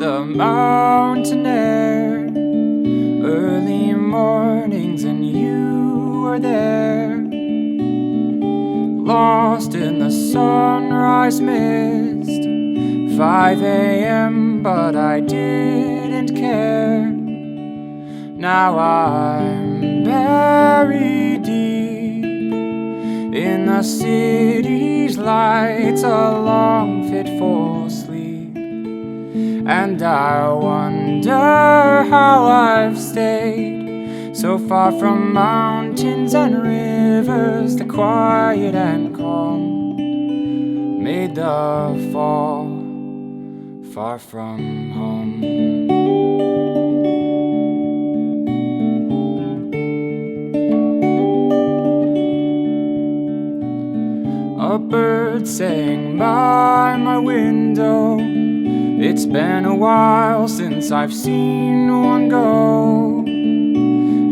the mountain air, early mornings and you were there, lost in the sunrise mist. 5 a.m. but I didn't care. Now I'm buried deep in the city's lights, a long fitful sleep. And I wonder how I've stayed so far from mountains and rivers, the quiet and calm made the fall far from home. A bird sang by my window. It's been a while since I've seen one go.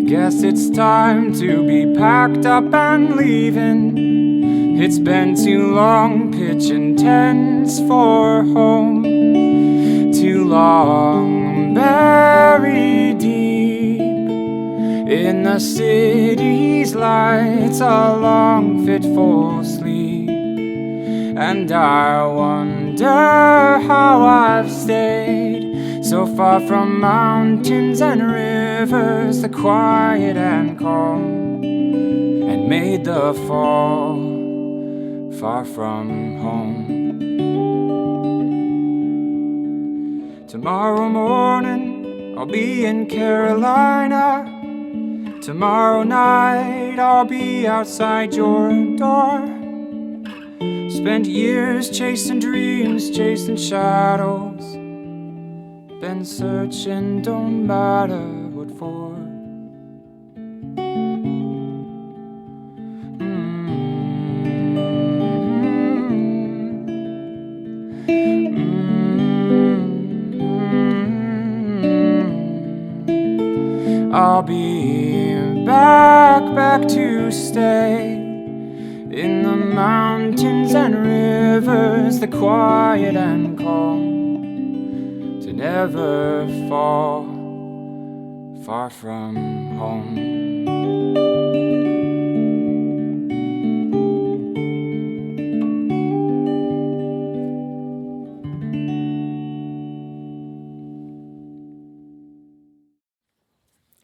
Guess it's time to be packed up and leaving. It's been too long pitching tents for home. Too long buried deep in the city's lights, a long fitful sleep. And I wonder how I've stayed so far from mountains and rivers, the quiet and calm, and made the fall far from home. Tomorrow morning I'll be in Carolina. Tomorrow night I'll be outside your door. Spent years chasing dreams, chasing shadows. Been searching, don't matter what for. I'll be back to stay in the mountains and rivers, the quiet and calm, to never fall far from home.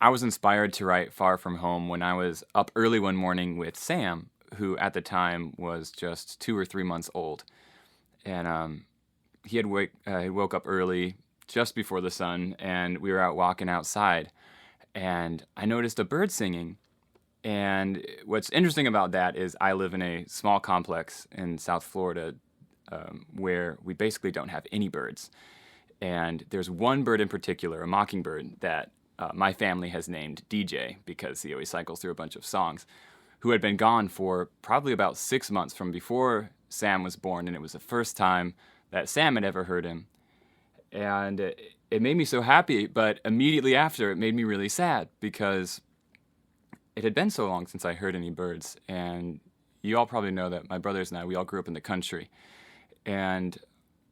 I was inspired to write Far From Home when I was up early one morning with Sam, who at the time was just 2 or 3 months old. And he had woke up early just before the sun, and we were out walking outside. And I noticed a bird singing. And what's interesting about that is I live in a small complex in South Florida where we basically don't have any birds. And there's one bird in particular, a mockingbird, that my family has named DJ because he always cycles through a bunch of songs, who had been gone for probably about 6 months from before Sam was born, and it was the first time that Sam had ever heard him. And it made me so happy, but immediately after, it made me really sad because it had been so long since I heard any birds. And you all probably know that my brothers and I, we all grew up in the country. And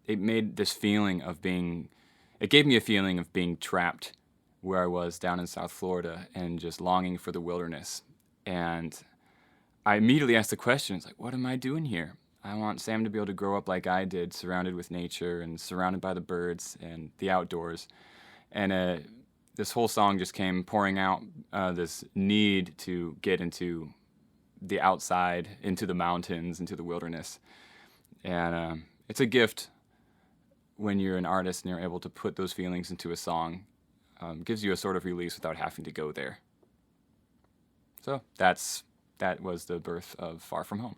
it made this feeling of it gave me a feeling of being trapped where I was down in South Florida and just longing for the wilderness. And I immediately asked the question, it's like, what am I doing here? I want Sam to be able to grow up like I did, surrounded with nature and surrounded by the birds and the outdoors. And this whole song just came pouring out this need to get into the outside, into the mountains, into the wilderness. And it's a gift when you're an artist and you're able to put those feelings into a song. Gives you a sort of release without having to go there. So that was the birth of Far From Home.